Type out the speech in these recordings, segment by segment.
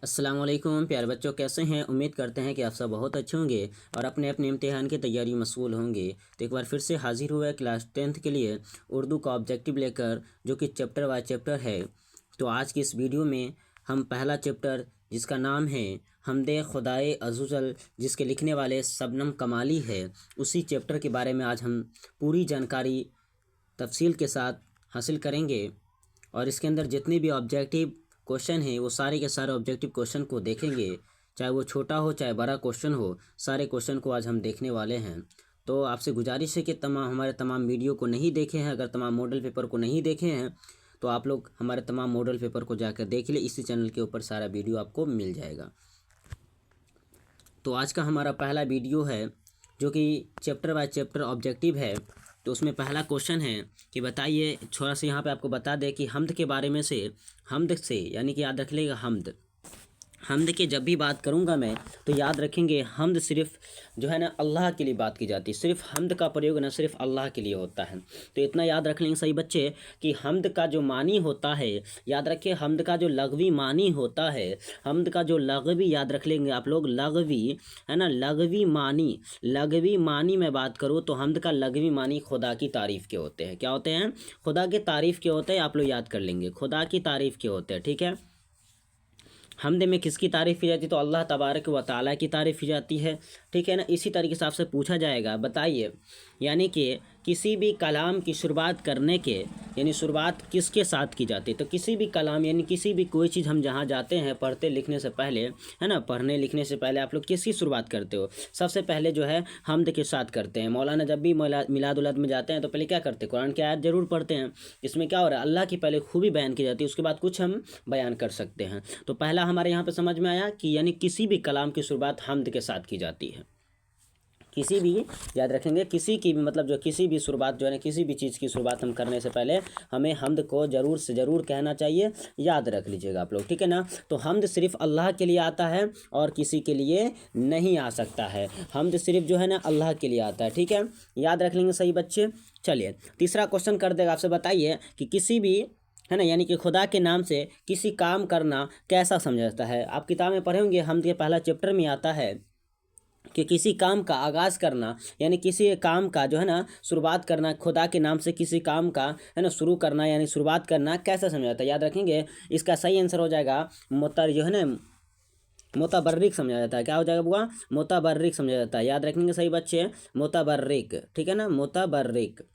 अस्सलाम वालेकुम प्यारे बच्चों, कैसे हैं। उम्मीद करते हैं कि आप सब बहुत अच्छे होंगे और अपने अपने इम्तिहान की तैयारी में मशगूल होंगे। तो एक बार फिर से हाजिर हुआ है क्लास 10th के लिए उर्दू का ऑब्जेक्टिव लेकर, जो कि चैप्टर बाय चैप्टर है। तो आज की इस वीडियो में हम पहला चैप्टर, जिसका नाम है हमदे खुदाए अज़ुज़ल, जिसके लिखने वाले शबनम कमाली है, उसी चैप्टर के बारे में आज हम पूरी जानकारी तफसील के साथ हासिल करेंगे। और इसके अंदर जितने भी ऑब्जेक्टिव क्वेश्चन है वो सारे के सारे ऑब्जेक्टिव क्वेश्चन को देखेंगे, चाहे वो छोटा हो चाहे बड़ा क्वेश्चन हो, सारे क्वेश्चन को आज हम देखने वाले हैं। तो आपसे गुजारिश है कि हमारे तमाम वीडियो को नहीं देखे हैं, अगर तमाम मॉडल पेपर को नहीं देखे हैं तो आप लोग हमारे तमाम मॉडल पेपर को जाकर देख ले। इसी चैनल के ऊपर सारा वीडियो आपको मिल जाएगा। तो आज का हमारा पहला वीडियो है जो कि चैप्टर बाय चैप्टर ऑब्जेक्टिव है। तो उसमें पहला क्वेश्चन है कि बताइए, थोड़ा सा यहाँ पे आपको बता दें कि हमद के बारे में से, हमद से यानी कि याद रख लेगा हमद, हमद की जब भी बात करूँगा मैं तो याद रखेंगे हमद सिर्फ जो है ना अल्लाह के लिए बात की जाती है। सिर्फ हमद का प्रयोग ना सिर्फ अल्लाह के लिए होता है। तो इतना याद रख लेंगे सही बच्चे कि हमद का जो मानी होता है, याद रखिए हमद का जो लगवी मानी होता है, हमद का जो लगवी याद रख लेंगे आप लोग, लगवी है ना, लगवी मानी, लगवी मानी मैं बात करूँ तो हमद का लगवी मानी खुदा की तारीफ़ के होते हैं। क्या होते हैं? खुदा की तारीफ़ के होते हैं। आप लोग याद कर लेंगे, खुदा की तारीफ़ के होते हैं। ठीक है। हमद में किसकी तारीफ़ की जाती है? तो अल्लाह तबारक व तआला की तारीफ़ की जाती है। ठीक है ना। इसी तरीके से आपसे पूछा जाएगा, बताइए यानी कि किसी भी कलाम की शुरुआत करने के, यानी शुरुआत किसके साथ की जाती है? तो किसी भी कलाम यानी किसी भी कोई चीज़ हम जहाँ जाते हैं पढ़ते लिखने से पहले, है ना, पढ़ने लिखने से पहले आप लोग किसकी शुरुआत करते हो? सबसे पहले जो है हमद के साथ करते हैं। मौलाना जब भी मिलाद में जाते हैं तो पहले क्या करते हैं? कुरान की आयत जरूर पढ़ते हैं। इसमें क्या हो रहा है? अल्लाह की पहले खूबी बयान की जाती है, उसके बाद कुछ हम बयान कर सकते हैं। तो पहला हमारे यहाँ पे समझ में आया कि यानी किसी भी कलाम की शुरुआत हमद के साथ की जाती है। किसी भी, याद रखेंगे, किसी की भी मतलब जो किसी भी शुरुआत जो है ना, किसी भी चीज़ की शुरुआत हम करने से पहले हमें हमद को ज़रूर से ज़रूर कहना चाहिए। याद रख लीजिएगा आप लोग। ठीक है ना। तो हमद सिर्फ अल्लाह के लिए आता है और किसी के लिए नहीं आ सकता है। हमद सिर्फ जो है ना अल्लाह के लिए आता है। ठीक है, याद रख लेंगे सही बच्चे। चलिए तीसरा क्वेश्चन कर देगा आपसे, बताइए कि किसी भी, है ना, यानी कि खुदा के नाम से किसी काम करना कैसा समझा जाता है? आप किताब में पढ़े होंगे, हमद के पहला चैप्टर में आता है कि किसी काम का आगाज़ करना, यानी किसी काम का जो है ना शुरुआत करना, खुदा के नाम से किसी काम का है ना शुरू करना यानी शुरुआत करना कैसा समझा जाता है? याद रखेंगे, इसका सही आंसर हो जाएगा जो है ना मोताबर्रिक समझा जाता है। क्या हो जाएगा बुआ? मोताबर्रिक समझा जाता है। याद रखेंगे सही बच्चे, मोताबर्रिक। ठीक है ना, मोताबर्रिक,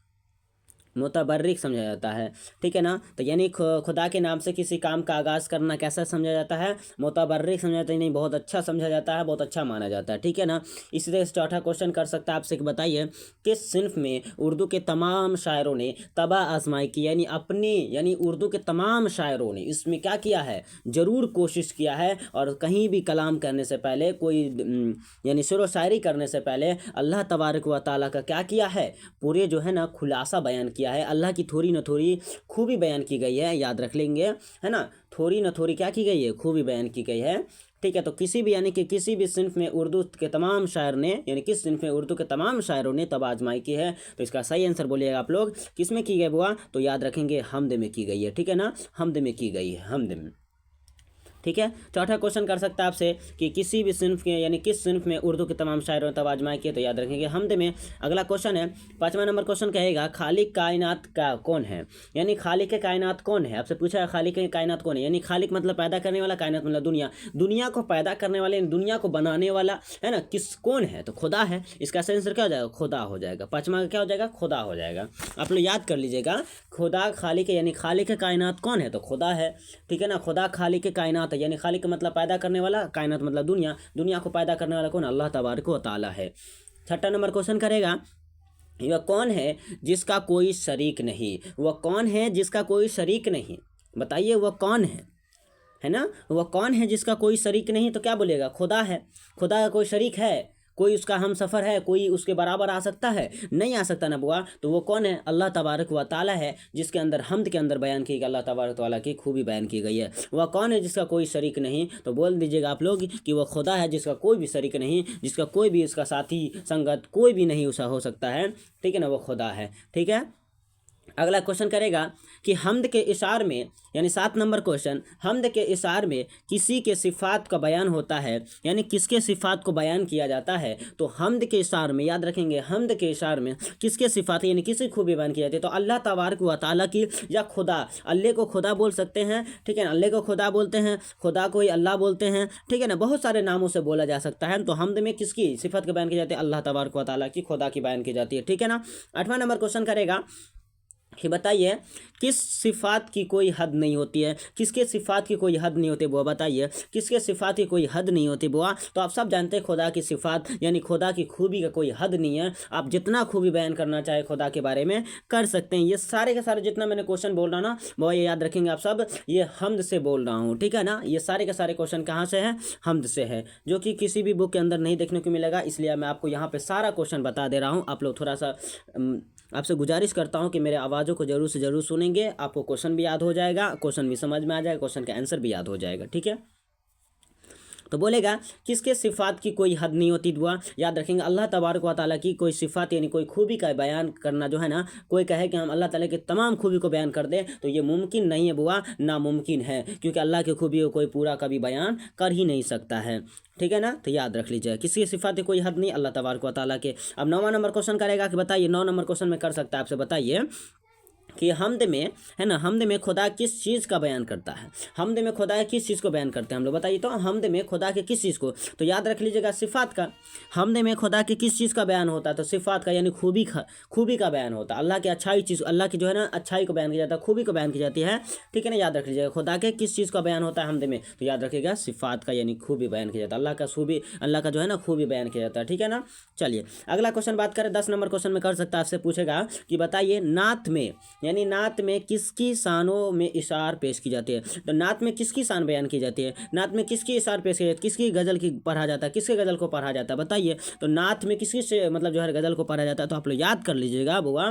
मुतबर्रिक समझा जाता है। ठीक है ना। तो यानी खुदा के नाम से किसी काम का आगाज़ करना कैसा समझा जाता है? मुतबर्रिक समझा जाता है। नहीं, बहुत अच्छा समझा जाता है, बहुत अच्छा माना जाता है। ठीक है ना। इसी तरह से चौथा क्वेश्चन कर सकता है आपसे कि बताइए किस सिन्फ में उर्दू के तमाम शायरों ने तबा आजमाई की, यानी अपनी, यानी उर्दू के तमाम शायरों ने इसमें क्या किया है? ज़रूर कोशिश किया है। और कहीं भी कलाम करने से पहले, कोई यानी शेर व शायरी करने से पहले अल्लाह तबारक व तआला का क्या किया है? पूरे जो है ना खुलासा बयान किया है। अल्लाह की थोड़ी न थोड़ी खूबी बयान की गई है। याद रख लेंगे, है ना, थोड़ी न थोड़ी क्या की गई है? खूबी बयान की गई है। ठीक है। तो किसी भी, यानी कि किसी भी सिन्फ में उर्दू के तमाम शायर ने, यानी किस सिन्फ में उर्दू के तमाम शायरों ने तब आजमाई की है? तो इसका सही आंसर बोलिएगा आप लोग, किस में की गई बुआ? तो याद रखेंगे हमद में की गई है। ठीक है ना, हमद में की गई है, हमद में। ठीक है। चौथा क्वेश्चन कर सकता है आपसे कि किसी भी सिन्फ के, यानी किस सिन्फ में उर्दू के तमाम शायरों ने तब आजमाई किए? तो याद रखेंगे हमद में। अगला क्वेश्चन है, 5वां नंबर क्वेश्चन कहेगा खालिक कायनात का कौन है? यानी खालिक के कायनात कौन है? आपसे पूछा है खालिक के कायनात कौन है। यानी खालिक मतलब पैदा करने वाला, कायनात मतलब दुनिया, दुनिया को पैदा करने वाले, दुनिया को बनाने वाला, है ना, किस कौन है? तो खुदा है। इसका सही आंसर क्या हो जाएगा? खुदा हो जाएगा। 5वां का क्या हो जाएगा? खुदा हो जाएगा। आप लोग याद कर लीजिएगा, खुदा खालिक, यानी खालिक के कायनात कौन है? तो खुदा है। ठीक है ना। खुदा खालिक के कायनात है, यानी खालिक मतलब पैदा करने वाला, कायनात मतलब दुनिया, दुनिया को पैदा करने वाला कौन? अल्लाह तबारक व तआला है। 6वां नंबर क्वेश्चन करेगा, वह कौन है जिसका कोई शरीक नहीं? वह कौन है जिसका कोई शरीक नहीं? बताइए वह कौन है ना, वह कौन है जिसका कोई शरीक नहीं? तो क्या बोलेगा? खुदा है। खुदा का कोई शरीक है? कोई उसका हम सफ़र है? कोई उसके बराबर आ सकता है? नहीं आ सकता ना बुआ। तो वो कौन है? अल्लाह तबारक व तआला है, जिसके अंदर हमद के अंदर बयान की गई, अल्लाह तबारक व तआला की खूबी बयान की गई है। वह कौन है जिसका कोई शरीक नहीं? तो बोल दीजिएगा आप लोग कि वह खुदा है, जिसका कोई भी शरीक नहीं, जिसका कोई भी उसका साथी संगत कोई भी नहीं उसा हो सकता है। ठीक है ना, वो खुदा है। ठीक है। अगला क्वेश्चन करेगा कि हम्द के इशार में, यानी 7 नंबर क्वेश्चन, हम्द के इशार में किसी के सिफ़ात का बयान होता है, यानी किसके सिफ़ात को बयान किया जाता है। तो हम्द के इशार में याद रखेंगे, हम्द के इशार में किसके सिफ़ात यानी किसी खूबी बयान की जाती है। तो अल्लाह तबारक व तआला की या खुदा, अल्लाह को खुदा बोल सकते हैं, ठीक है ना, अल्लाह को खुदा बोलते हैं, खुदा को ही अल्लाह बोलते हैं, ठीक है ना, बहुत सारे नामों से बोला जा सकता है। तो हम्द में किसकी सिफ़त का बयान की जाती है, अल्लाह तबारक व तआला की, खुदा की बयान की जाती है, ठीक है ना। 8वां नंबर क्वेश्चन करेगा कि बताइए किस सिफ़ात की कोई हद नहीं होती है, किसके सिफ़ात की कोई हद नहीं होती बुआ, बताइए किसके सिफ़ात की कोई हद नहीं होती बुआ। तो आप सब जानते हैं खुदा की सिफ़ात यानी खुदा की खूबी का कोई हद नहीं है, आप जितना खूबी बयान करना चाहे खुदा के बारे में कर सकते हैं। ये सारे के सारे जितना मैंने क्वेश्चन बोल रहा ना बुआ, ये याद रखेंगे आप सब, ये हम्द से बोल रहा हूँ, ठीक है ना। ये सारे के सारे क्वेश्चन कहाँ से है, हम्द से है, जो कि किसी भी बुक के अंदर नहीं देखने को मिलेगा, इसलिए मैं आपको यहाँ पर सारा क्वेश्चन बता दे रहा हूँ। आप लोग थोड़ा सा आपसे गुजारिश करता हूं कि मेरे आवाज़ों को ज़रूर से ज़रूर सुनेंगे, आपको क्वेश्चन भी याद हो जाएगा, क्वेश्चन भी समझ में आ जाएगा, क्वेश्चन का आंसर भी याद हो जाएगा, ठीक है। तो बोलेगा किसके सिफ़ात की कोई हद नहीं होती दुआ, याद रखेंगे अल्लाह तबारक व तआला की कोई सिफ़ात यानी कोई खूबी का बयान करना जो है ना, कोई कहे कि हम अल्लाह ताला की तमाम खूबी को बयान कर दें तो ये मुमकिन नहीं है बुआ, नामुमकिन है, क्योंकि अल्लाह की खूबी को कोई पूरा कभी बयान कर ही नहीं सकता है, ठीक है ना। तो याद रख लीजिए किसी सिफ़ात की कोई हद नहीं अल्लाह तबारक व तआला के। अब 9वां नंबर क्वेश्चन करेगा कि बताइए, 9 नंबर क्वेश्चन में कर सकता है आपसे, बताइए कि हम्द में है ना, हम्द में खुदा किस चीज़ का बयान करता है, हम्द में खुदा किस चीज़ को बयान करते हैं हम लोग, बताइए। तो हम्द में खुदा के किस चीज़ को, तो याद रख लीजिएगा सिफ़ात का। हम्द में खुदा के किस चीज़ का बयान होता है, तो सिफ़ात का, यानी खूबी का बयान होता है, अल्लाह की अच्छाई चीज़, अल्लाह की जो है ना अच्छाई को बयान किया जाता है, खूबी को बयान की जाती है, ठीक है ना। याद रख लीजिएगा खुदा के किस चीज़ का बयान होता है हम्द में, तो याद रखिएगा सिफ़ात का, यानी खूबी बयान किया जाता है, अल्लाह का जो है ना खूबी बयान किया जाता है, ठीक है ना। चलिए अगला क्वेश्चन बात करें, 10 नंबर क्वेश्चन में कर सकता है, आपसे पूछेगा कि बताइए नात में, यानी नात में किसकी शानों में इशार पेश की जाती है। तो नात में किसकी शान बयान की जाती है, नात में किसकी इशार पेश की जाती है, किसकी गज़ल की पढ़ा जाता है, किसके गज़ल को पढ़ा जाता है, बताइए। तो नात में किसकी से मतलब जो है गज़ल को पढ़ा जाता है, तो आप लोग याद कर लीजिएगा बुआ,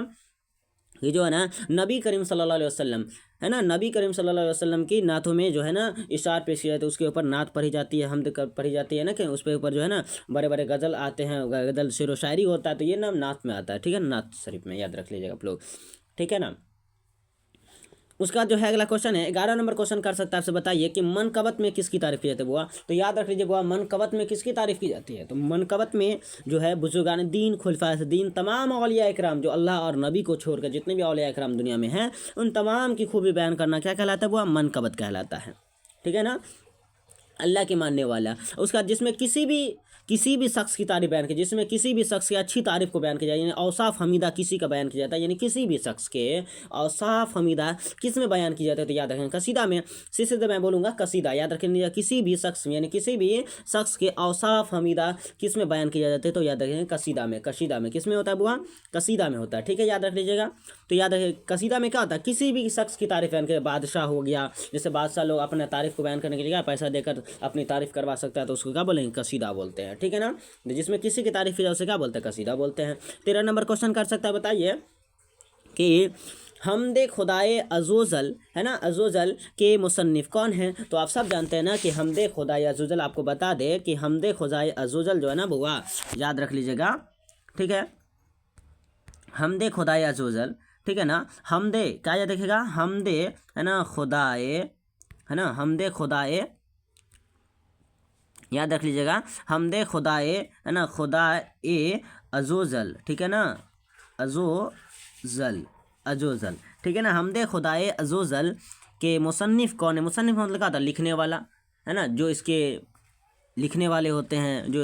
ये जो है ना नबी करीम सल्लल्लाहु अलैहि वसल्लम है ना, नबी करीम सल्लल्लाहु अलैहि वसल्लम की नातों में जो है ना इशार पेश किया जाता है, उसके ऊपर नात पढ़ी जाती है, हम्द पढ़ी जाती है ना, कि उस पे ऊपर जो है ना बड़े बड़े गज़ल आते हैं, गज़ल शेर व शायरी होता है, तो ये ना नात में आता है, ठीक है ना, नात शरीफ में, याद रख लीजिएगा आप लोग, ठीक है ना। उसका जो है अगला क्वेश्चन है, 11 नंबर क्वेश्चन कर सकता है आपसे, बताइए कि मनकबत में किसकी तारीफ़ की जाती है बुआ। तो याद रख लीजिए बुआ, मनकबत में किसकी तारीफ़ की जाती है, तो मनकबत में जो है बुजुर्गान दीन, खुलफाए दीन, तमाम औलिया इकराम जो अल्लाह और नबी को छोड़कर जितने भी औलिया इकराम दुनिया में हैं, उन तमाम की खूबी बयान करना क्या कहलाता है बुआ, मनकबत कहलाता है, ठीक है ना। अल्लाह के मानने वाला, उसका जिसमें किसी भी शख्स की तारीफ बयान की, जिसमें किसी भी शख्स की अच्छी तारीफ को बयान किया जाए, यानी औसाफ हमीदा किसी का बयान किया जाता है, यानी किसी भी शख्स के औसाफ हमीदा किस में बयान किया जाता है, तो याद रखें कसीदा में, सीधे मैं बोलूँगा कसीदा, याद रखें किसी भी शख्स यानी किसी भी शख्स के औसाफ हमीदा किस में बयान किया जाता है, तो याद रखें कसीदा में, कसीदा में किस में होता है बुआ, कसीदा में होता है, ठीक है, याद रख लीजिएगा। तो याद रखें कसीदा में क्या होता है, किसी भी शख्स की तारीफ बयान करें, बादशाह हो गया, जैसे बादशाह लोग अपने तारीफ को बयान करने के लिए पैसा देकर अपनी तारीफ करवा सकता है, तो उसको क्या बोलेंगे, कसीदा बोलते हैं, ठीक है ना। जिसमें किसी की तारीफ की जाए उसे क्या बोलते हैं, कसीदा बोलते हैं। 13 नंबर क्वेश्चन कर सकता है, बताइए कि हमदे खुदाए अज़ोज़ल है ना, अज़ोज़ल के मुसन्निफ़ कौन हैं। तो आप सब जानते हैं ना कि हमदे खुदाए अज़ोज़ल, आपको बता दे कि हमदे खुदाए अज़ोज़ल जो है ना बुआ, याद रख लीजिएगा, ठीक है, हमदे खुदाए अज़ोज़ल, ठीक है ना, हमदे क्या याद रखिएगा, हमदे है ना खुदाए, है ना, हमदे खुदाए, याद रख लीजिएगा, हमदे खुदाए है ना, खुदाए अज़ोज़ल, ठीक है ना, अज़ोज़ल, ठीक है ना, हमदे खुदाए अज़ोज़ल के मुसन्निफ़ कौन है। मुसन्निफ़ मतलब क्या था, लिखने वाला है ना, जो इसके लिखने वाले होते हैं, जो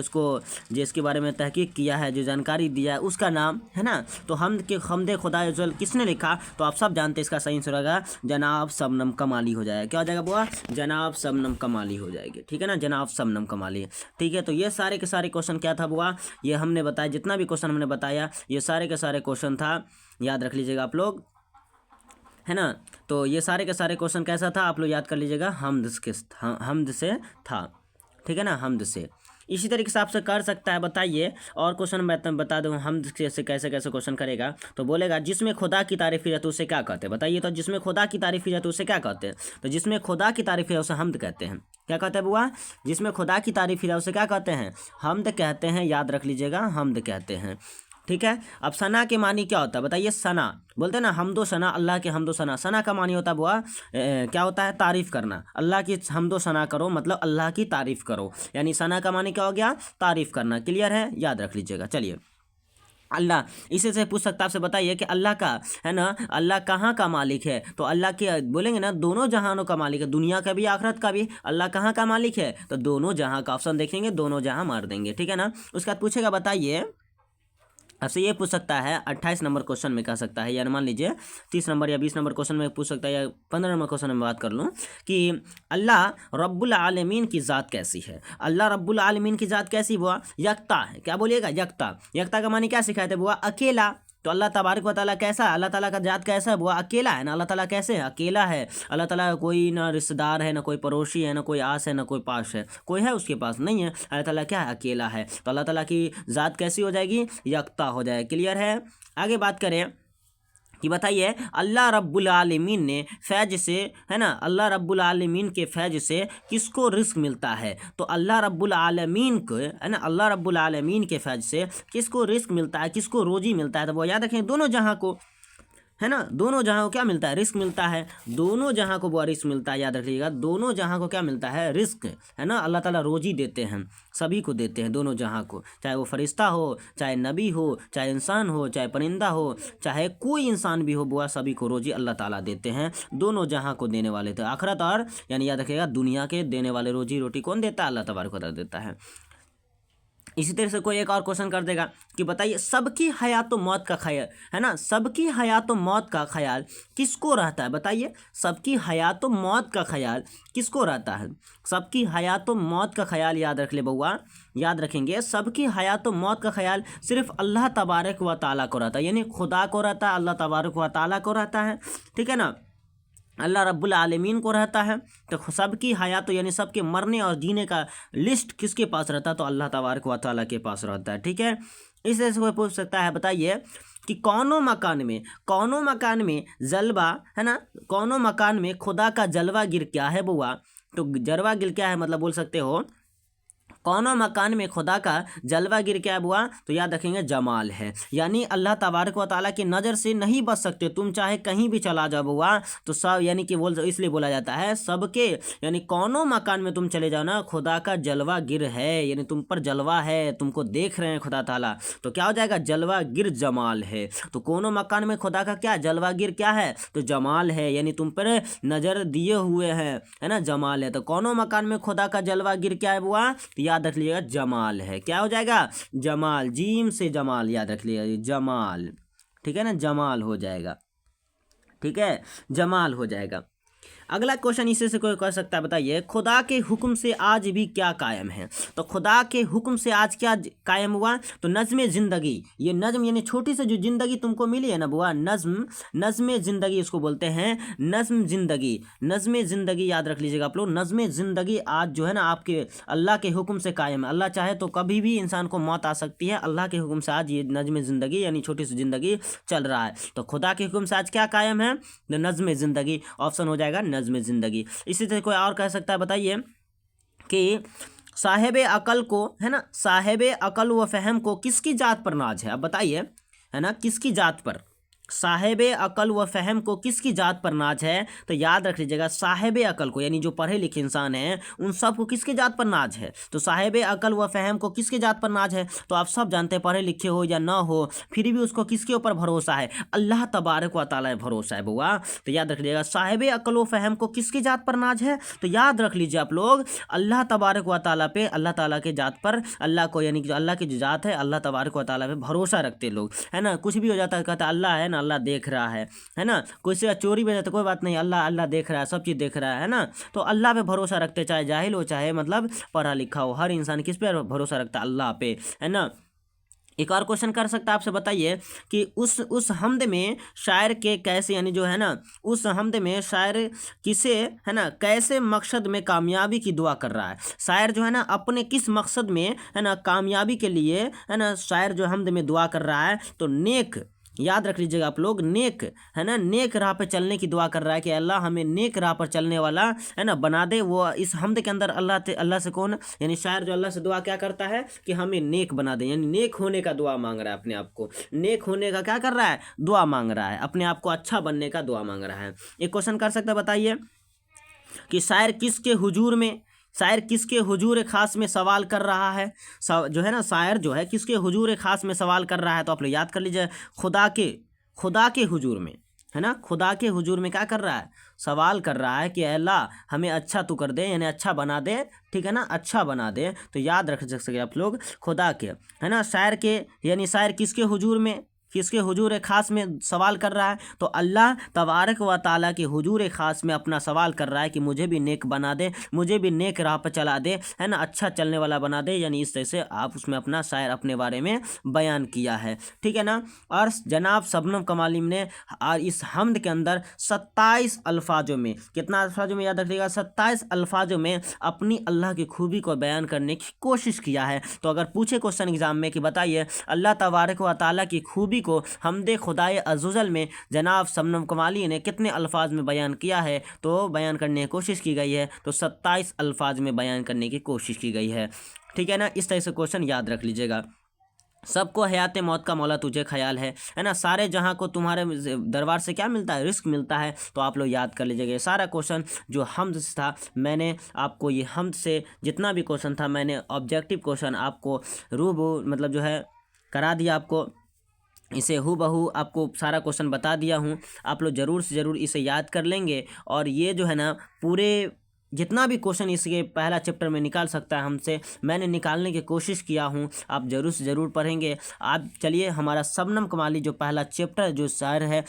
इसके बारे में तहकीक किया है, जो जानकारी दिया है, उसका नाम है ना। तो हमदे खुदाए अज़ोज़ल किसने लिखा, तो आप सब जानते हैं इसका सही आंसर होगा जनाब शबनम कमाली हो जाएगा। क्या हो जाएगा बुआ, जनाब शबनम कमाली हो जाएगी, ठीक है ना, जनाब शबनम कमाली, ठीक है। तो ये सारे के सारे क्वेश्चन क्या था बुआ, ये हमने बताया, जितना भी क्वेश्चन हमने बताया ये सारे के सारे क्वेश्चन था, याद रख लीजिएगा आप लोग, है ना। तो ये सारे के सारे क्वेश्चन कैसा था, आप लोग याद कर लीजिएगा, हमद से था, ठीक है ना, हमद से। इसी तरीके से आपसे कर सकता है, बताइए और क्वेश्चन मैं बता दूँ हमद से कैसे कैसे क्वेश्चन करेगा। तो बोलेगा जिसमें खुदा की तारीफ़ की जाती है उसे क्या कहते हैं, बताइए। तो जिसमें खुदा की तारीफ़ की जाती है उसे क्या कहते हैं, तो जिसमें खुदा की तारीफ़ है उसे हमद कहते हैं। क्या कहते हैं बुआ, जिसमें खुदा की तारीफ़ की जाए उसे क्या कहते हैं, हमद कहते हैं, याद रख लीजिएगा, हमद कहते हैं, ठीक है। अब सना के मानी क्या होता है बताइए। सना बोलते हैं ना, हमदो सना, अल्लाह के हमदो सना। सना का मानी होता है बुआ क्या होता है, तारीफ करना। अल्लाह की हमदो सना करो मतलब अल्लाह की तारीफ करो, यानी सना का मानी क्या हो गया, तारीफ करना। क्लियर है, याद रख लीजिएगा। चलिए अल्लाह, इसी से पूछ सकता है आपसे, बताइए कि अल्लाह का है ना, अल्लाह कहाँ का मालिक है। तो अल्लाह के बोलेंगे ना, दोनों जहानों का मालिक है, दुनिया का भी आखिरत का भी। अल्लाह कहाँ का मालिक है, तो दोनों जहां का ऑप्शन देखेंगे, दोनों जहां मार देंगे। ठीक है ना। उसके बाद पूछेगा बताइए, आपसे ये पूछ सकता है 28 नंबर क्वेश्चन में कह सकता है, या मान लीजिए 30 नंबर या 20 नंबर क्वेश्चन में पूछ सकता है, या 15 नंबर क्वेश्चन में बात कर लूँ कि अल्लाह रब्बुल आलमीन की ज़ात कैसी है। अल्लाह रब्बुल आलमीन की ज़ात कैसी बुआ, यकता है। क्या बोलिएगा, यकता। यकता का मानी क्या सिखाए थे बुआ, अकेला। तो अल्लाह तबारक व तआला कैसा है, अल्लाह ताला का जात कैसा है बुआ, अकेला है ना। अल्लाह ताला कैसे है, अकेला है। अल्लाह ताला का कोई ना रिश्तेदार है, ना कोई पड़ोसी है, ना कोई आस है, ना कोई पास है, कोई है उसके पास नहीं है। अल्लाह ताला क्या है, अकेला है। तो अल्लाह ताला की ज़ात कैसी हो जाएगी, यकता हो जाएगी। क्लियर है। आगे बात करें कि बताइए अल्लाह रब्बुल आलमीन ने फैज से, है ना, अल्लाह रब्बुल आलमीन के फैज से किसको रिस्क मिलता है। तो अल्लाह रब्बुल आलमीन को, है ना, अल्लाह रब्बुल आलमीन के फैज से किसको रिस्क मिलता है, किसको रोजी मिलता है। तो वो याद रखें, दोनों जहां को, है ना, दोनों जहां को क्या मिलता है, रिस्क मिलता है। दोनों जहां को वो रिस्क मिलता है, याद रखिएगा, दोनों जहां को क्या मिलता है, रिस्क, है ना। अल्लाह ताला रोजी देते हैं, सभी को देते हैं, दोनों जहां को, चाहे वो फरिश्ता हो, चाहे नबी हो, चाहे इंसान हो, चाहे परिंदा हो, चाहे कोई इंसान भी हो बुआ, सभी को रोजी अल्लाह ताला देते हैं। दोनों जहां को देने वाले थे, आखिरत और, यानी याद रखिएगा, दुनिया के देने वाले रोजी रोटी कौन देता है, अल्लाह तबारक व तआला देता है। इसी तरह से कोई एक और क्वेश्चन कर देगा कि बताइए सबकी हयात मौत का ख्याल, है ना, सबकी हयात मौत का ख्याल किसको रहता है। बताइए सबकी हयात मौत का ख्याल किसको रहता है। सबकी हयात मौत का ख्याल याद रख ले बउआ, याद रखेंगे, सबकी हयात मौत का ख्याल सिर्फ अल्लाह तबारक व तआला को रहता है, यानी खुदा को रहता है, अल्लाह तबारक व तआला को रहता है। ठीक है ना, अल्लाह रब्बुल आलमीन को रहता है। तो सबकी हयात यानी सबके मरने और जीने का लिस्ट किसके पास रहता है, तो अल्लाह तबारक व तआला के पास रहता है। ठीक है। इससे कोई पूछ सकता है, बताइए कि कौनों मकान में जलवा, है ना, कौनों मकान में खुदा का जलवा गिर क्या है बुआ। तो जलवा गिर क्या है, मतलब बोल सकते हो कौनों मकान में खुदा का जलवा गिर क्या बुआ, तो याद रखेंगे जमाल है। यानी अल्लाह तबारक व तआला की नज़र से नहीं बच सकते, तुम चाहे कहीं भी चला जाओ बुआ, तो सब, यानी कि बोल, इसलिए बोला जाता है सबके, यानी कौनों मकान में तुम चले जाओ ना, खुदा का जलवा गिर है, यानी तुम पर जलवा है, तुमको देख रहे हैं खुदा ताला, तो क्या हो जाएगा, जलवा गिर जमाल है। तो कौनों मकान में खुदा का क्या जलवा गिर क्या है, तो जमाल है, यानी तुम पर नज़र दिए हुए हैं, है ना, जमाल है। तो कौनों मकान में खुदा का जलवा गिर क्या है बुआ, तो याद रख लीजिएगा जमाल है। क्या हो जाएगा, जमाल, जीम से जमाल, याद रख लीजिएगा जमाल। ठीक है ना, जमाल हो जाएगा। ठीक है, जमाल हो जाएगा। अगला क्वेश्चन इसी से कोई कर सकता है, बताइए खुदा के हुक्म से आज भी क्या कायम है। तो खुदा के हुक्म से आज क्या कायम हुआ, तो नज़्म ज़िंदगी। ये नज़्म यानी छोटी से जो ज़िंदगी तुमको मिली है ना बुआ, नज़्म ज़िंदगी इसको बोलते हैं, नज़्म ज़िंदगी याद रख लीजिएगा आप लोग। नज़्म ज़िंदगी आज जो है ना आपके अल्लाह के हुक्म से कायम है। अल्लाह चाहे तो कभी भी इंसान को मौत आ सकती है, अल्लाह के हुक्म से आज ये नज़्म ज़िंदगी यानी छोटी सी ज़िंदगी चल रहा है। तो खुदा के हुक्म से आज क्या कायम है, तो नज़्म ज़िंदगी, ऑप्शन हो जाएगा नज़्म ज़िंदगी। इसी तरह कोई और कह सकता है, बताइए कि साहिब अकल को, है ना, साहिब अकल व फहम को किसकी जात पर नाज है। अब बताइए, है ना, किसकी जात पर, साहिब अकल व फहम को किसकी जात पर नाज है। तो याद रख लीजिएगा, साहिब अकल को, यानी जो पढ़े लिखे इंसान हैं उन सब को किसकी जात पर नाज है, तो साहिब अकल व फहम को किसकी जात पर नाज है। तो आप सब जानते हैं, पढ़े लिखे हो या ना हो, फिर भी उसको किसके ऊपर भरोसा है, अल्लाह तबारक व तआला भरोसा है बुआ। तो याद रख लीजिएगा, साहिब अकल व फहम को किसकी जात पर नाज है, तो याद रख लीजिए आप लोग, अल्लाह तबारक व तआला पे, अल्लाह ताला के जात पर, अल्लाह को, यानी कि अल्लाह की जो जात है, अल्लाह तबारक व तआला पे भरोसा रखते लोग, है ना। कुछ भी हो जाता है, कहता अल्लाह है ना, अल्लाह देख रहा है ना। कोई से चोरी भी जाता है, कोई बात नहीं, अल्लाह देख रहा है, सब चीज़ देख रहा है ना। तो अल्लाह पे भरोसा रखते, चाहे जाहिल हो, चाहे मतलब पढ़ा लिखा हो, हर इंसान किस पे भरोसा रखता है, अल्लाह पे, है ना। एक और क्वेश्चन कर सकता है आपसे, बताइए कि उस हमद में शायर के कैसे, यानी जो है ना, उस हमद में शायर किसे, है ना, कैसे मकसद में कामयाबी की दुआ कर रहा है। शायर जो है ना अपने किस मकसद में, है ना, कामयाबी के लिए, है ना, शायर जो हमद में दुआ कर रहा है, तो नेक, याद रख लीजिएगा आप लोग, नेक है ना, नेक राह पे चलने की दुआ कर रहा है कि अल्लाह हमें नेक राह पर चलने वाला है ना बना दे। वो इस हमद के अंदर अल्लाह से कौन, यानी शायर जो अल्लाह से दुआ क्या करता है कि हमें नेक बना दे, यानी नेक होने का दुआ मांग रहा है, अपने आप को नेक होने का क्या कर रहा है, दुआ मांग रहा है, अपने आप को अच्छा बनने का दुआ मांग रहा है। एक क्वेश्चन कर सकते हैं, बताइए कि शायर किसके हुजूर खास में सवाल कर रहा है। जो है ना, शायर जो है किसके हुजूर खास में सवाल कर रहा है, तो आप लोग याद कर लीजिए, खुदा के हुजूर में, है ना, खुदा के हुजूर में क्या कर रहा है, सवाल कर रहा है कि अल्लाह हमें अच्छा तू कर दे, यानी अच्छा बना दे, ठीक है ना, अच्छा बना दे। तो याद रख सकते आप लोग, खुदा के, है ना, शायर के, यानी शायर किसके हुजूर खास में सवाल कर रहा है, तो अल्लाह तबारक व ताला के हुजूर खास में अपना सवाल कर रहा है कि मुझे भी नेक बना दे, मुझे भी नेक राह पर चला दे, है ना, अच्छा चलने वाला बना दे। यानी इस तरह से आप उसमें अपना शायर अपने बारे में बयान किया है, ठीक है ना। और जनाब शबनम कमाली ने इस हमद के अंदर 27 अल्फाजों में, कितना अल्फाजों में, याद रखिएगा 27 अल्फाजों में अपनी अल्लाह की खूबी को बयान करने की कोशिश किया है। तो अगर पूछे क्वेश्चन एग्जाम में कि बताइए अल्लाह तबारक व ताला की खूबी को हमदे खुदाए अज़्ज़ल में जनाब शबनम कमाली ने कितने अल्फाज में बयान किया है, तो बयान करने की कोशिश की गई है, तो 27 अल्फाज में बयान करने की कोशिश की गई है, ठीक है ना। इस तरह से क्वेश्चन याद रख लीजिएगा। सबको हयात मौत का मौला तुझे ख्याल है ना, सारे जहां को तुम्हारे दरबार से क्या मिलता है, रिस्क मिलता है। तो आप लोग याद कर लीजिएगा, ये सारा क्वेश्चन जो हमद से था, मैंने आपको ये हमद से जितना भी क्वेश्चन था, मैंने ऑब्जेक्टिव क्वेश्चन आपको रूबू मतलब जो है करा दिया, आपको इसे हूबहू आपको सारा क्वेश्चन बता दिया हूँ। आप लोग ज़रूर से ज़रूर इसे याद कर लेंगे, और ये जो है ना पूरे जितना भी क्वेश्चन इसके पहला चैप्टर में निकाल सकता है हमसे, मैंने निकालने की कोशिश किया हूँ, आप ज़रूर से ज़रूर पढ़ेंगे। आप चलिए, हमारा शबनम कमाली जो पहला चैप्टर जो शायर है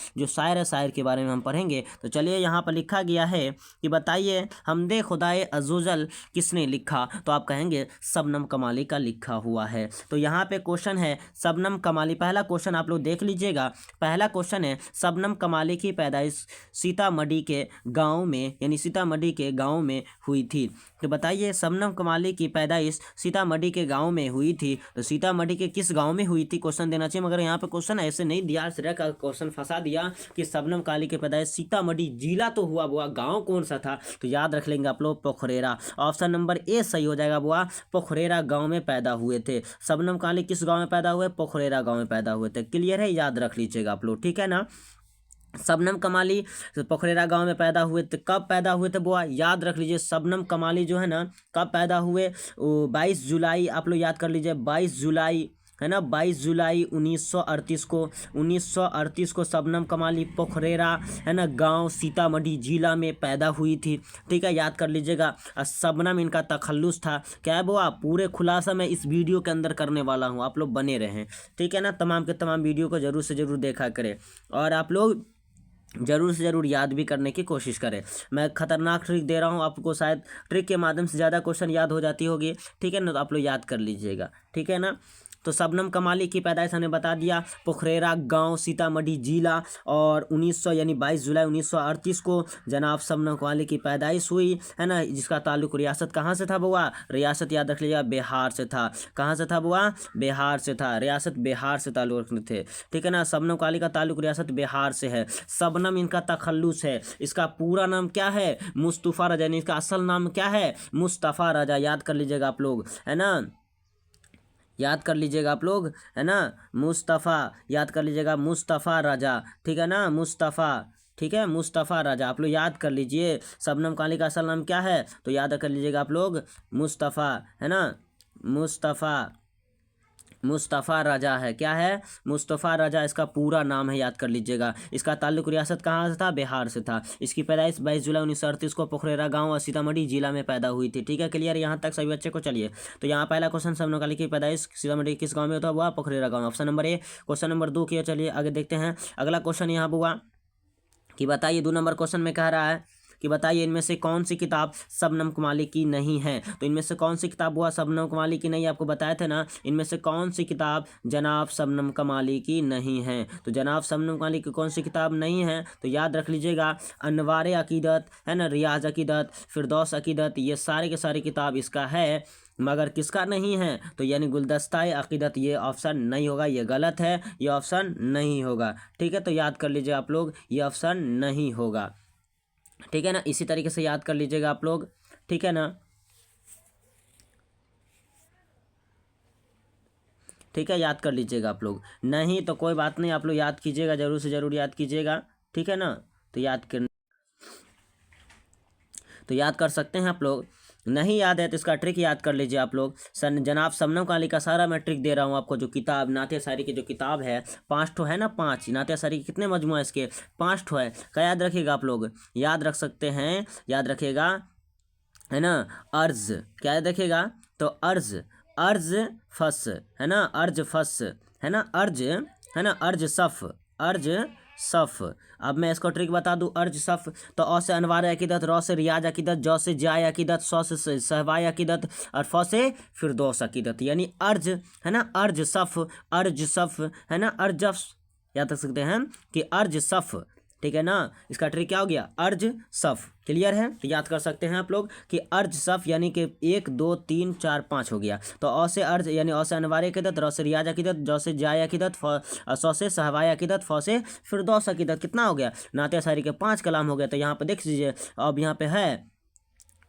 शायर के बारे में हम पढ़ेंगे। तो चलिए, यहाँ पर लिखा गया है कि बताइए हमदे खुदाए अज़्ज़ल किसने लिखा, तो आप कहेंगे शबनम कमाली का लिखा हुआ है। तो यहाँ पे क्वेश्चन है शबनम कमाली, पहला क्वेश्चन आप लोग देख लीजिएगा। पहला क्वेश्चन है शबनम कमाली की पैदाइश सीतामढ़ी के गाँव में, यानी सीतामढ़ी के गाँव में हुई थी। तो बताइए शबनम कमाली की पैदाइश सीतामढ़ी के गांव में हुई थी, तो सीतामढ़ी के किस गांव में हुई थी, क्वेश्चन देना चाहिए, मगर यहाँ पे क्वेश्चन ऐसे नहीं दिया, सिर्फ क्वेश्चन फंसा दिया कि शबनम कमाली की पैदाइश सीतामढ़ी जिला तो हुआ, बुआ गांव कौन सा था। तो याद रख लेंगे आप लोग, पोखरेरा। ऑप्शन नंबर ए सही हो जाएगा बुआ, पोखरेरा गाँव में पैदा हुए थे। शबनम कमाली किस गाँव में पैदा हुए, पोखरेरा गाँव में पैदा हुए थे। क्लियर है, याद रख लीजिएगा आप लोग, ठीक है ना। शबनम कमाली पोखरेरा गांव में पैदा हुए थे, कब पैदा हुए थे बुआ, याद रख लीजिए। शबनम कमाली जो है ना कब पैदा हुए, 22 जुलाई, आप लोग याद कर लीजिए, 22 जुलाई, है ना, 22 जुलाई 1938 को शबनम कमाली पोखरेरा, है ना, गांव सीतामढ़ी जिला में पैदा हुई थी, ठीक है, याद कर लीजिएगा। शबनम इनका तखल्लुस था, क्या है बुआ, पूरे खुलासा मैं इस वीडियो के अंदर करने वाला हूँ, आप लोग बने रहें, ठीक है ना। तमाम के तमाम वीडियो को जरूर से जरूर देखा करें, और आप लोग ज़रूर से ज़रूर याद भी करने की कोशिश करें। मैं खतरनाक ट्रिक दे रहा हूँ आपको, शायद ट्रिक के माध्यम से ज़्यादा क्वेश्चन याद हो जाती होगी, ठीक है ना, तो आप लोग याद कर लीजिएगा, ठीक है ना। तो शबनम कमाली की पैदाइश हमने बता दिया, पोखरेरा गांव सीतामढ़ी जिला, और 1900 यानी 22 जुलाई 1938 को जनाब शबनम कमाली की पैदाइश हुई, है ना, जिसका ताल्लुक रियासत कहाँ से था बुआ, रियासत याद रख लीजिएगा बिहार से था। कहाँ से था बुआ, बिहार से था, रियासत बिहार से ताल्लुक रखते थे, ठीक है ना। शबनम कमाली का ताल्लुक रियासत बिहार से है। शबनम इनका तखल्लुस है, इसका पूरा नाम क्या है, मुस्तफ़ा रजा, यानी इसका असल नाम क्या है, मुस्तफ़ा रजा, याद कर लीजिएगा आप लोग, है ना, याद कर लीजिएगा आप लोग, है ना, मुस्तफ़ा, याद कर लीजिएगा, मुस्तफ़ा रजा, ठीक है ना, मुस्तफ़ा, ठीक है, मुस्तफ़ा रजा, आप लोग याद कर लीजिए। शबनम कमाली का असल नाम क्या है, तो याद कर लीजिएगा आप लोग, मुस्तफ़ा, है ना, मुस्तफ़ा रजा है, क्या है, मुस्तफ़ा रजा इसका पूरा नाम है, याद कर लीजिएगा। इसका ताल्लुक रियासत कहाँ से था, बिहार से था। इसकी पैदाइश 22 जुलाई 1938 को पोखरेरा गांव और सीतामढ़ी जिला में पैदा हुई थी, ठीक है, क्लियर यहाँ तक सभी बच्चे को। चलिए, तो यहाँ पहला क्वेश्चन शबनम कमाली की पैदाइश सीतामढ़ी किस गाँव में होता हुआ, पोखरेरा गाँव, option number A. Question number 2 किया, चलिए आगे देखते हैं। अगला क्वेश्चन यहाँ हुआ कि बताइए 2 नंबर क्वेश्चन में कह रहा है कि बताइए इनमें से कौन सी किताब शबनम कमाली की नहीं है। तो इनमें से कौन सी किताब हुआ शबनम कमाली की नहीं, आपको बताया था ना, इनमें से कौन सी किताब जनाब शबनम कमाली की नहीं है। तो जनाब शबनम कमाली की कौन सी किताब नहीं है, तो याद रख लीजिएगा अनवार अकीदत है ना, रियाज अकीदत, फिरदौस अकीदत, ये सारे के सारी किताब इसका है। मगर किसका नहीं है, तो यानी गुलदस्ता अकीदत, ये ऑप्शन नहीं होगा, ये गलत है, ये ऑप्शन नहीं होगा। ठीक है, तो याद कर लीजिए आप लोग, ये ऑप्शन नहीं होगा। ठीक है ना, इसी तरीके से याद कर लीजिएगा आप लोग। ठीक है ना, ठीक है, याद कर लीजिएगा आप लोग। नहीं तो कोई बात नहीं, आप लोग याद कीजिएगा, जरूर से जरूर याद कीजिएगा। ठीक है ना, तो याद कर सकते हैं आप लोग। नहीं याद है तो इसका ट्रिक याद कर लीजिए आप लोग। जनाब शबनम कमाली का सारा मैं ट्रिक दे रहा हूँ आपको। जो किताब नाते शायरी की जो किताब है 5 ठो है ना, 5 नाते शायरी के कितने मजमू है इसके, 5 ठो है। क्या याद रखिएगा आप लोग, याद रख सकते हैं, याद रखिएगा है ना। अर्ज क्या याद रखिएगा, तो अर्ज, अर्ज फस है ना, अर्ज फस है ना, अर्ज है ना, अर्ज सफ़, अर्ज सफ़। अब मैं इसको ट्रिक बता दूं, अर्ज सफ़, तो अ से अनवार अकीदत, र से रियाज अकीदत, ज से जाय अकीदत, सौ से सहवाय अकीदत, और फ से फिरदौस अकीदत, यानी अर्ज है ना, अर्ज सफ़, अर्ज सफ़ है ना, अर्जफ। याद रख सकते हैं कि अर्ज सफ़। ठीक है ना, इसका ट्रिक क्या हो गया, अर्ज सफ़। क्लियर है, तो याद कर सकते हैं आप लोग कि अर्ज सफ़ यानी कि 1 2 3 4 5 हो गया। तो अ से अर्ज यानी अ से अनवार अकीदत, र से रियाज अकीदत, ज से जाय अकीदत, सौ से सहवाय अकीदत, फ से फिरदौस अकीदत। कितना हो गया, नाते शायरी के 5 कलाम हो गया। तो यहाँ पर देख लीजिए, अब यहाँ पे है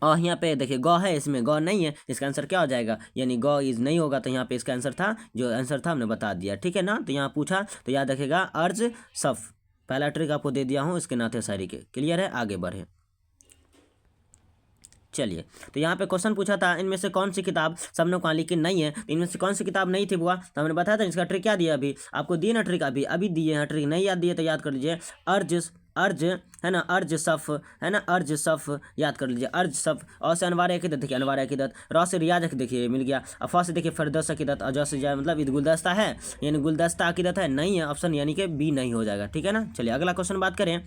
और यहाँ पे देखिए गौ है, इसमें गौ नहीं है, इसका आंसर क्या हो जाएगा, यानी गौ इज नहीं होगा। तो यहाँ पे इसका आंसर था, जो आंसर था हमने बता दिया। ठीक है ना, तो यहाँ पूछा तो याद रखेगा अर्ज सफ़। पहला ट्रिक आपको दे दिया हूँ इसके नाते शायरी के। क्लियर है, आगे बढ़े। चलिए, तो यहाँ पे क्वेश्चन पूछा था इनमें से कौन सी किताब शबनम कमाली की नहीं है। तो इनमें से कौन सी किताब नहीं थी बुआ, तो हमने बताया था। इसका ट्रिक क्या दिया, अभी आपको दिए ना ट्रिक, अभी अभी दिए हैं ट्रिक। नहीं याद दिए तो याद कर लीजिए, अर्ज, अर्ज है ना, अर्ज सफ़ है ना, अर्ज सफ़ याद कर लीजिए, अर्ज सफ़। और से अनवार अकीदत, देखिए अनवार अकीदत, र से रियाज देखिए मिल गया, और फ से देखिए फिरदौस अकीदत, और ज से जाए मतलब ईद गुलदस्ता है, यानी गुलदस्ता अकीदत है, नहीं है ऑप्शन, यानी कि बी नहीं हो जाएगा। ठीक है ना, चलिए अगला क्वेश्चन बात करें।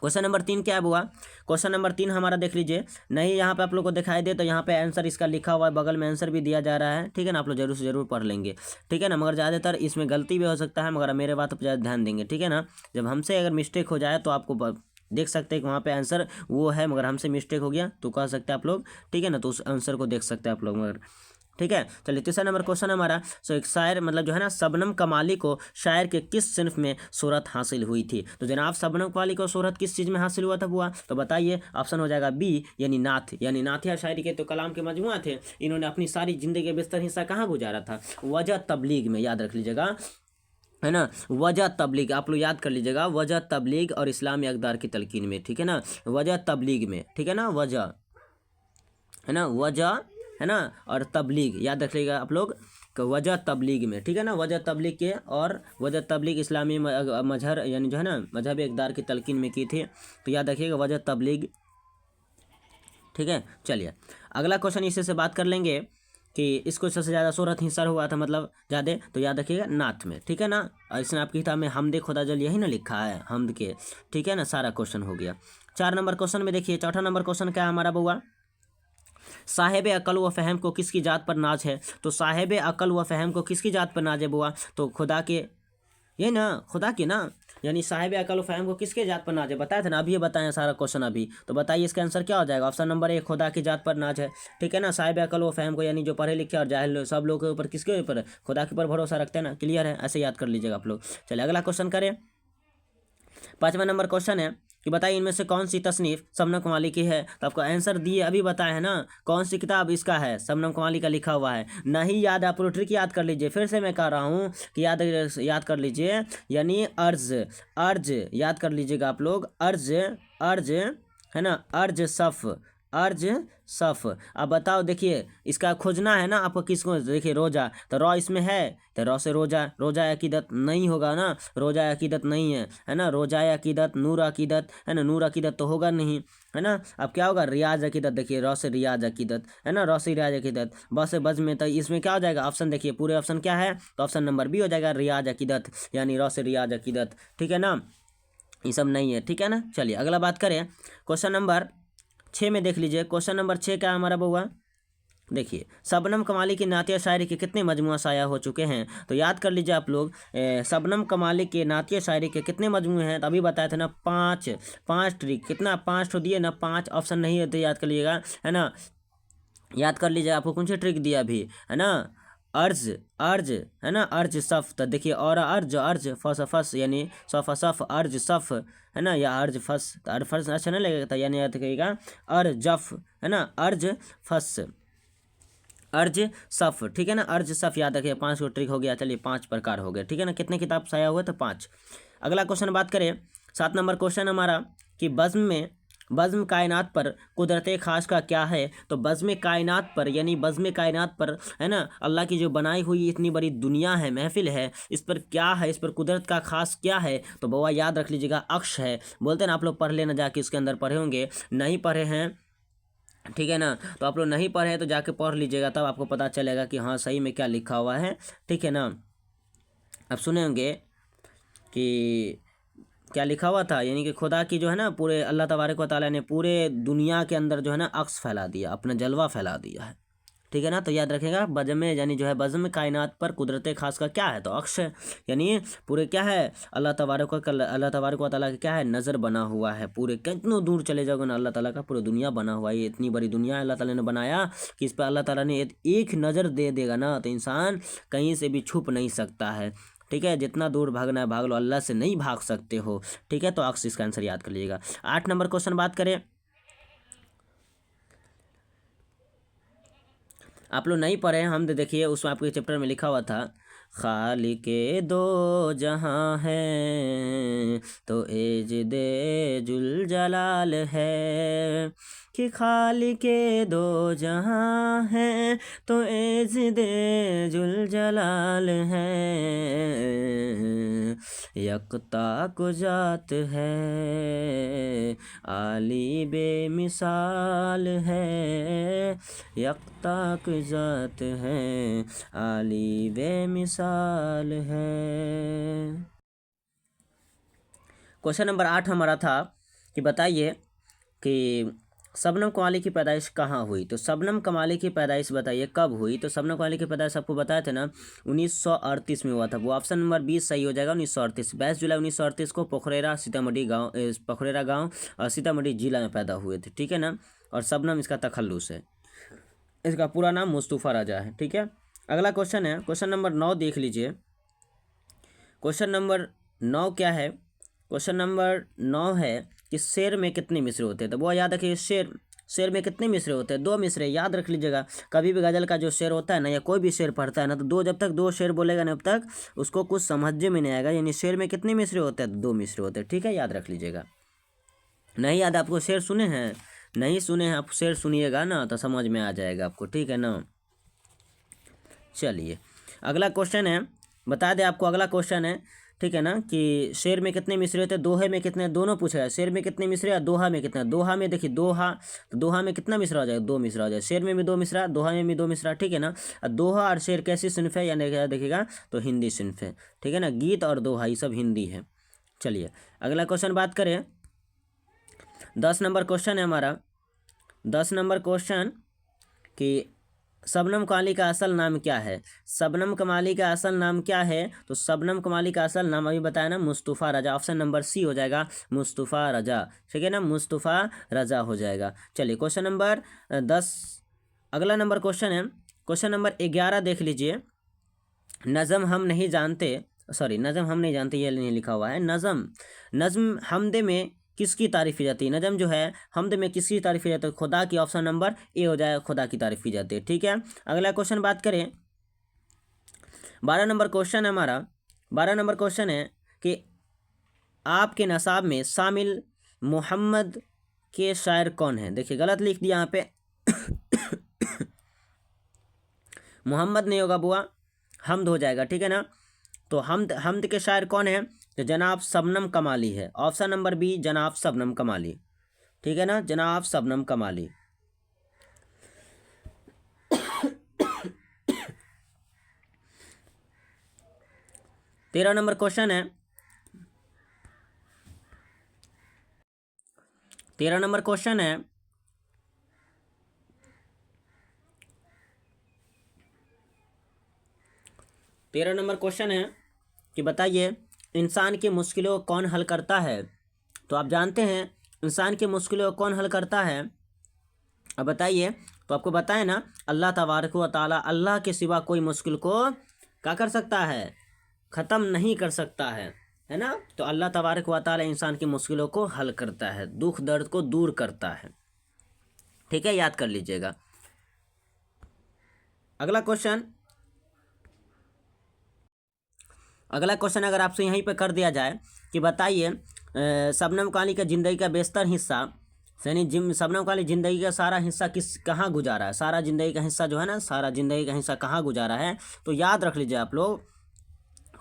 क्वेश्चन नंबर 3 क्या है बुआ, क्वेश्चन नंबर 3 हमारा देख लीजिए। नहीं यहाँ पे आप लोग को दिखाई दे तो यहाँ पे आंसर इसका लिखा हुआ है, बगल में आंसर भी दिया जा रहा है। ठीक है ना, आप लोग जरूर से जरूर पढ़ लेंगे। ठीक है ना, मगर ज़्यादातर इसमें गलती भी हो सकता है, मगर मेरे बात पर ज़्यादा ध्यान देंगे। ठीक है ना, जब हमसे अगर मिस्टेक हो जाए तो आपको देख सकते हैं कि वहाँ पे आंसर वो है, मगर हमसे मिस्टेक हो गया तो कह सकते हैं आप लोग। ठीक है ना, तो उस आंसर को देख सकते हैं आप लोग, मगर ठीक है। चलिए तीसरा नंबर क्वेश्चन हमारा, सो एक शायर मतलब जो है ना, शबनम कमाली को शायर के किस सिन्फ में शोहरत हासिल हुई थी। तो जनाब शबनम कमाली को शोहरत किस चीज़ में हासिल हुआ था बुआ, तो बताइए, ऑप्शन हो जाएगा बी, यानी नाथ, यानी नाथिया शायरी के तो कलाम के मजमुआ थे। इन्होंने अपनी सारी जिंदगी का बेशतर हिस्सा कहाँ गुजारा था, वजह तबलीग में। याद रख लीजिएगा है ना, वजह तबलीग, आप लोग याद कर लीजिएगा, वजह तबलीग और इस्लामी अक़दार की तलकीन में। ठीक है ना, वजह तबलीग में। ठीक है ना, वजह है ना, वजह है ना, और तबलीग याद रखिएगा आप लोग, वजह तबलीग में। ठीक है ना, वजह तबलीग के, और वजह तबलीग इस्लामी मजहर यानी जो है ना मजहबी इक़दार की तलकीन में की थी। तो याद रखिएगा वजह तबलीग। ठीक है, चलिए अगला क्वेश्चन इसी से बात कर लेंगे कि इसको सबसे ज़्यादा शोहरत हिस्सा हुआ था, मतलब ज़्यादा, तो याद रखिएगा नाथ में। ठीक है ना, और इसने आपकी किताब में हमदे खुदा जल यही ना लिखा है, हमद के। ठीक है ना, सारा क्वेश्चन हो गया। 4 नंबर क्वेश्चन में देखिए, चौथा नंबर क्वेश्चन क्या है हमारा बउआ, साहेब अकल व फ़हम को किसकी जात पर नाज है। तो साहेब अकल व फ़हम को किसकी जात पर नाज है बुआ, तो खुदा के, ये ना खुदा की ना, यानी साहिब अकल व फ़हम को किसके जात पर नाज है, बताया था ना, अभी ये बताएं सारा क्वेश्चन अभी। तो बताइए इसका आंसर क्या हो जाएगा, ऑप्शन नंबर 1 खुदा की जात पर नाज है। ठीक है ना, साहिब अकल व फ़हम को यानी जो पढ़े लिखे और जाहिल सब लोगों के ऊपर, किसके ऊपर, खुदा के ऊपर भरोसा रखते हैं ना। क्लियर है, ऐसे याद कर लीजिएगा आप लोग। चलिए अगला क्वेश्चन करें। 5वां नंबर क्वेश्चन है कि बताइए इनमें से कौन सी तसनीफ़ शबनम कमाली की है। तो आपको आंसर दिए अभी बताए हैं ना, कौन सी किताब इसका है, शबनम कमाली का लिखा हुआ है। नहीं याद, आप ट्रिक याद कर लीजिए, फिर से मैं कह रहा हूँ कि याद कर लीजिए, यानी अर्ज, अर्ज याद कर लीजिएगा आप लोग, अर्ज, अर्ज है ना, अर्ज सफ़, अर्ज सफ़। अब बताओ, देखिए इसका खोजना है ना आपको, किसको, देखिए रोज़ा, तो रॉ इसमें है, तो रॉ से रोज़ा, रोज़ा अकीदत नहीं होगा ना, रोज़ा अकीदत नहीं है ना, रोज़ा अकीदत, नूर अकीदत है ना, नूर अकीदत तो होगा नहीं, है ना। अब क्या होगा, रियाज अकीदत, देखिए रॉ से रियाज अकीदत है ना, रॉ से रियाज अकीदत, ब से बज में, तो इसमें क्या हो जाएगा ऑप्शन, देखिए पूरे ऑप्शन क्या है, तो ऑप्शन नंबर बी हो जाएगा, रियाज अकीदत, यानी रॉ से रियाज अकीदत। ठीक है ना, ये सब नहीं है, ठीक है ना। चलिए अगला बात करें क्वेश्चन नंबर 6 में, देख लीजिए क्वेश्चन नंबर 6 क्या है हमारा बउआ। देखिए शबनम कमाली की नातिया शायरी के कितने मजमुआ शाया हो चुके हैं, तो याद कर लीजिए आप लोग। शबनम कमाली के नातिया शायरी के कितने मजमुए हैं, तो अभी बताए थे ना 5। 5 ट्रिक कितना, 5 तो दिए ना, 5 ऑप्शन नहीं है तो याद कर लीजिएगा, है ना। याद कर लीजिए आपको कौन सी ट्रिक दिया अभी, है ना। अर्ज, अर्ज, है ना, अर्ज सफ, तो देखिए और अर्ज, अर्ज फस फस यानी सफ सफ, अर्ज सफ, है ना, या अर्ज फस, तो अर्ज फस अच्छा नहीं लगेगा, यानी याद करिएगा अर्जफ, है ना, अर्ज फस, अर्ज सफ, ठीक है ना, अर्ज सफ याद रखिए। 5 को ट्रिक हो गया, चलिए 5 प्रकार हो गए, ठीक है ना। कितने किताब शाया हुए तो 5। अगला क्वेश्चन बात करें 7 नंबर क्वेश्चन हमारा कि बज़्म में, बज़्म कायनात पर कुदरत खास का क्या है, तो बज़्म कायनात पर यानी बज़्म कायनात पर, है ना, अल्लाह की जो बनाई हुई इतनी बड़ी दुनिया है, महफिल है, इस पर क्या है, इस पर कुदरत का खास क्या है, तो बउआ याद रख लीजिएगा अक्ष है। बोलते हैं ना आप लोग पढ़ लेना जाके, इसके अंदर पढ़े होंगे, नहीं पढ़े हैं, ठीक है ना, तो आप लोग नहीं पढ़े हैं तो जाके पढ़ लीजिएगा, तब आपको पता चलेगा कि हाँ सही में क्या लिखा हुआ है, ठीक है ना। आप सुने होंगे कि क्या लिखा हुआ था, यानी कि खुदा की जो है ना, पूरे अल्लाह तबारक व तआला ने पूरे दुनिया के अंदर जो है ना अक्स फैला दिया, अपना जलवा फैला दिया है, ठीक है ना। तो याद रखेगा बज़्म यानी जो है बज़्म कायनात पर कुदरत खास का क्या है, तो अक्स है, यानी पूरे क्या है, अल्लाह तबारक व तआला का क्या है, नज़र बना हुआ है। पूरे कितनों दूर चले जाओगे ना, अल्लाह ताला का पूरी दुनिया बना हुआ है। ये इतनी बड़ी दुनिया अल्लाह ताला ने बनाया कि इस पर अल्लाह ताला ने एक नज़र दे देगा ना, तो इंसान कहीं से भी छुप नहीं सकता है, ठीक है। जितना दूर भागना है भाग लो, अल्लाह से नहीं भाग सकते हो, ठीक है। तो अक्स इसका आंसर याद कर लीजिएगा। 8 नंबर क्वेश्चन बात करें, आप लोग नहीं पढ़े हैं, हम तो देखिए उसमें आपके चैप्टर में लिखा हुआ था, खालिके दो जहां है तो एज दे जुल जलाल है, कि खालिके दो जहां है तो एज दे जुल जलाल है, यकता को जात है आली बेमिसाल है, यकता की जात है आली बेमिसाल है। क्वेश्चन नंबर 8 हमारा था कि बताइए कि शबनम कमाली की पैदाइश कहाँ हुई, तो शबनम कमाली की पैदाइश बताइए कब हुई, तो शबनम कमाली की पैदाइश आपको बताया था ना 1938 में हुआ था, वो ऑप्शन नंबर 20 सही हो जाएगा। 1938 22 जुलाई 1938 को पोखरेरा सीतामढ़ी गाँव, पोखरेरा गाँव और सीतामढ़ी जिला में पैदा हुए थे, ठीक है ना। और शबनम इसका तखल्लुस है, इसका पूरा नाम मुस्तफ़ा रजा है, ठीक है। अगला क्वेश्चन है क्वेश्चन नंबर 9, देख लीजिए क्वेश्चन नंबर 9 क्या है। क्वेश्चन नंबर 9 है कि शेर में कितने मिसरे होते हैं, तो वो याद रखिए, शेर में कितने मिसरे होते हैं, 2 मिसरे, याद रख लीजिएगा। कभी भी गज़ल का जो शेर होता है ना, या कोई भी शेर पढ़ता है ना, तो जब तक 2 शेर बोलेगा ना, तब तक उसको कुछ समझ में नहीं आएगा। यानी शेर में कितने मिसरे होते हैं, 2 मिसरे होते हैं, ठीक है, याद रख लीजिएगा। नहीं याद आपको शेर सुने हैं, नहीं सुने हैं आप, शेर सुनिएगा ना तो समझ में आ जाएगा आपको, ठीक है ना। चलिए अगला क्वेश्चन है, बता दें आपको, अगला क्वेश्चन है, ठीक है ना, कि शेर में कितने मिसरे होते हैं, दोहे में कितने, दोनों पूछा है। शेर में कितने मिसरे और दोहा में कितना, दोहा में देखिए दोहा, तो दोहा में कितना मिसरा हो जाएगा, 2 मिसरा हो जाएगा। शेर में भी 2 मिसरा, दोहा में भी 2 मिसरा, ठीक है ना। और दोहा और शेर कैसी सिन्फ है, यानी देखिएगा तो हिंदी सिन्फ है, ठीक है ना। गीत और दोहा ये सब हिंदी है। चलिए अगला क्वेश्चन बात करें, 10 नंबर क्वेश्चन है हमारा, 10 नंबर क्वेश्चन कि शबनम कमाली का असल नाम क्या है। शबनम कमाली का असल नाम क्या है, तो शबनम कमाली का असल नाम अभी बताया ना, मुस्तफ़ा रजा, ऑप्शन नंबर सी हो जाएगा, मुस्तफ़ा रजा, ठीक है ना, मुस्तफ़ा रजा हो जाएगा। चलिए क्वेश्चन नंबर 10, अगला नंबर क्वेश्चन है क्वेश्चन नंबर 11, देख लीजिए। नज़म हम नहीं जानते, सॉरी नज़म हम नहीं जानते, ये नहीं लिखा हुआ है, नज़म हमदे में किसकी तारीफ़ की जाती है, नज़म जो है हमद में किसकी तारीफ़ की जाती है, खुदा की, ऑप्शन नंबर ए हो जाएगा, खुदा की तारीफ़ की जाती है, ठीक है। अगला क्वेश्चन बात करें, 12 नंबर क्वेश्चन है हमारा, 12 नंबर क्वेश्चन है कि आपके नसाब में शामिल मोहम्मद के शायर कौन हैं। देखिए गलत लिख दिया यहाँ पे मोहम्मद नहीं होगा बुआ, हमद हो जाएगा, ठीक है ना। तो हमद, हमद के शायर कौन है, तो जनाब शबनम कमाली है, ऑप्शन नंबर बी जनाब शबनम कमाली, ठीक है ना, जनाब शबनम कमाली। तेरह नंबर क्वेश्चन है, 13 नंबर क्वेश्चन है, कि बताइए इंसान की मुश्किलों को कौन हल करता है। तो आप जानते हैं इंसान की मुश्किलों को कौन हल करता है। अब बताइए, तो आपको बताए ना, अल्लाह तबारक व तआला, अल्लाह के सिवा कोई मुश्किल को क्या कर सकता है, ख़त्म नहीं कर सकता है ना। तो अल्लाह तबारक व तआला इंसान की मुश्किलों को हल करता है, दुख दर्द को दूर करता है। ठीक है, याद कर लीजिएगा। अगला क्वेश्चन अगर आपसे यहीं पे कर दिया जाए कि बताइए शबनम काली का ज़िंदगी का बेशतर हिस्सा, यानी शबनम काली ज़िंदगी का सारा हिस्सा कहाँ गुजारा है, सारा ज़िंदगी का हिस्सा जो है ना, सारा ज़िंदगी का हिस्सा कहाँ गुजारा है। तो याद रख लीजिए आप लोग,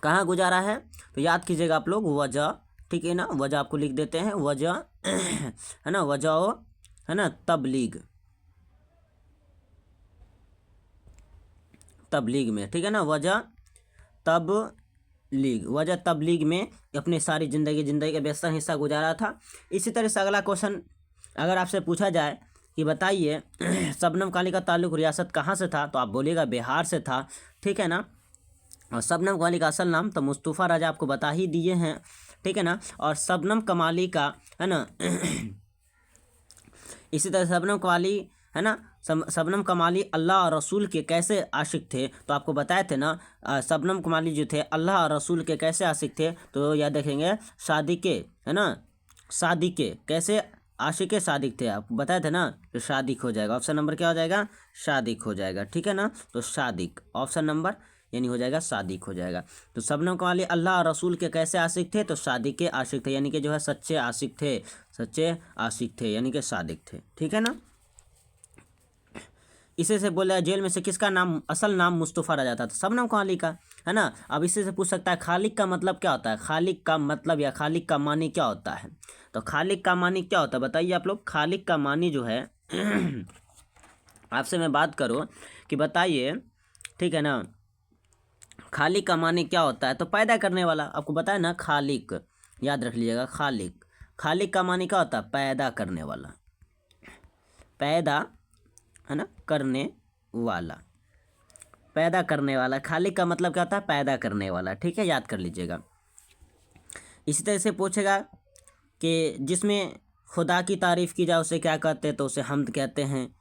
कहाँ गुजारा है। तो याद कीजिएगा आप लोग, वजह, ठीक है ना, वजह आपको लिख देते हैं, वजह है ना, वजह है ना, तबलीग में, ठीक है ना, वजह तबलीग में अपनी सारी ज़िंदगी का बेहतर हिस्सा गुजारा था। इसी तरह से अगला क्वेश्चन अगर आपसे पूछा जाए कि बताइए शबनम काली का ताल्लुक़ रियासत कहाँ से था, तो आप बोलिएगा बिहार से था। ठीक है ना। और शबनम काली का असल नाम तो मुस्तफ़ा राजा आपको बता ही दिए हैं। ठीक है ना। और शबनम कमाली का है ना इसी तरह शबनम कमाली है ना, शबनम कमाली अल्लाह और रसूल के कैसे आशिक थे, तो आपको बताए थे ना, शबनम कमाली जो थे अल्लाह और रसूल के कैसे आशिक थे। तो याद रखेंगे, सादिके है ना, सादिके कैसे आशिक सादिक थे, आपको बताए थे ना, तो शादिक हो जाएगा। ऑप्शन नंबर क्या हो जाएगा, शादिक हो जाएगा। ठीक है ना। तो शादिक ऑप्शन नंबर यानी हो जाएगा, सादिक हो जाएगा। तो शबनम कमाली अल्लाह और रसूल के कैसे आशिक थे, तो सादिक के आशिक थे, यानी कि जो है सच्चे आशिक थे, यानी कि सादिक थे। ठीक है ना। इसे से बोला जेल में से किसका नाम, असल नाम मुस्तफ़ा राजा था, तो शबनम कमाली का, है ना। अब इसी से पूछ सकता है खालिक का मतलब क्या होता है, खालिक का मतलब या खालिक का मानी क्या होता है। तो खालिक का मानी क्या होता है बताइए आप लोग। खालिक का मानी जो है आपसे मैं बात करूँ कि बताइए, ठीक है ना, खालिक का मानी क्या होता है, तो पैदा करने वाला। आपको बताया ना खालिक, याद रख लीजिएगा, खालिक का मानी क्या होता है, पैदा करने वाला, पैदा है ना, पैदा करने वाला। खालिक का मतलब क्या होता है, पैदा करने वाला। ठीक है, याद कर लीजिएगा। इसी तरह से पूछेगा कि जिसमें खुदा की तारीफ़ की जाए उसे क्या कहते हैं, तो उसे हम्द कहते हैं।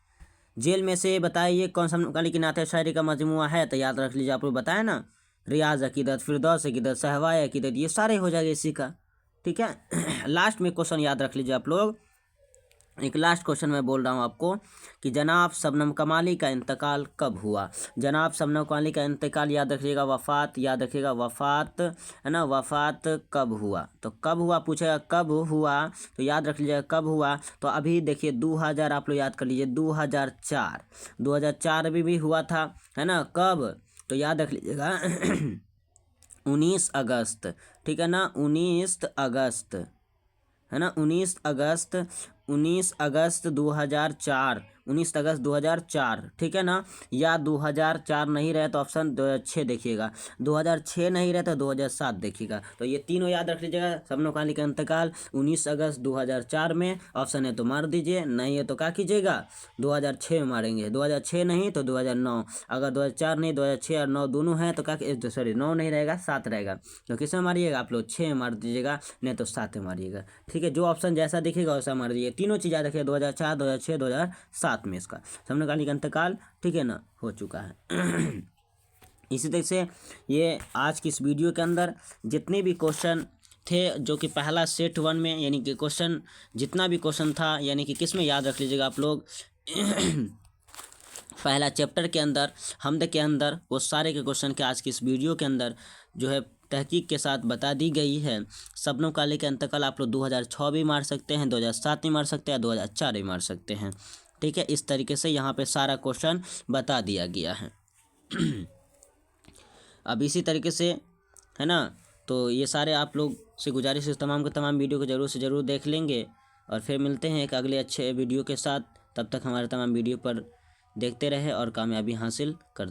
जेल में से बताइए कौन सा काली की नाते शायरी का मजमुआ है, तो याद रख लीजिए, आपको बताया ना, रियाज अकीदत, फिरदौस अकीदत, सहवाए अकीदत, ये सारे हो जाएंगे इसी का। ठीक है। लास्ट में क्वेश्चन याद रख लीजिए आप लोग, एक लास्ट क्वेश्चन मैं बोल रहा हूँ आपको कि जनाब शबनम कमाली का इंतकाल कब हुआ। जनाब शबनम कमाली का इंतकाल याद रखिएगा, वफ़ात याद रखिएगा, वफ़ात है ना, वफ़ात कब हुआ, तो कब हुआ पूछेगा, कब हुआ, तो याद रख लीजिएगा कब हुआ। तो अभी देखिए 2000 आप लोग याद कर लीजिए, 2004 भी हुआ था, है ना। कब, तो याद रख लीजिएगा 19 अगस्त। ठीक है ना, 19 अगस्त है ना, 19 अगस्त 2004, 19 अगस्त 2004। ठीक है ना। या 2004 नहीं रहे तो ऑप्शन 2006 देखिएगा, 2006 नहीं रहे तो 2007 देखिएगा। तो ये तीनों याद रख लीजिएगा। शबनम कमाली का इंतकाल 19 अगस्त 2004 में, ऑप्शन है तो मार दीजिए, नहीं है तो क्या कीजिएगा, 2006 में मारेंगे। 2006 नहीं तो 2009, अगर 2004 नहीं 2006 और 9 दोनों हैं तो क्या, सॉरी 9 नहीं रहेगा 7 रहेगा। तो किस में मारिएगा आप लोग, 6 में मार दीजिएगा, नहीं तो 7 में मारिएगा। ठीक है, जो ऑप्शन जैसा दिखेगा वैसा मार दीजिए। तीनों चीज़ याद रखिए, 2004, 2006, 2007 में इसका शबनम कमाली का इंतकाल, ठीक है ना, हो चुका है। इसी तरह से ये आज की इस वीडियो के अंदर जितने भी क्वेश्चन थे, जो कि पहला सेट 1 में, यानी कि क्वेश्चन जितना भी क्वेश्चन था, यानी कि किस में याद रख लीजिएगा आप लोग पहला चैप्टर के अंदर, हमद के अंदर, वो सारे के क्वेश्चन के आज की इस वीडियो के अंदर जो है तहकीक के साथ बता दी गई है। शबनम कमाली का इंतकाल आप लोग 2006 भी मार सकते हैं, 2007 भी मार सकते हैं, 2004 भी मार सकते हैं। ठीक है, इस तरीके से यहाँ पे सारा क्वेश्चन बता दिया गया है। अब इसी तरीके से है ना, तो ये सारे आप लोग से गुजारिश है, तमाम के तमाम वीडियो को ज़रूर से ज़रूर देख लेंगे, और फिर मिलते हैं एक अगले अच्छे वीडियो के साथ। तब तक हमारे तमाम वीडियो पर देखते रहे और कामयाबी हासिल करते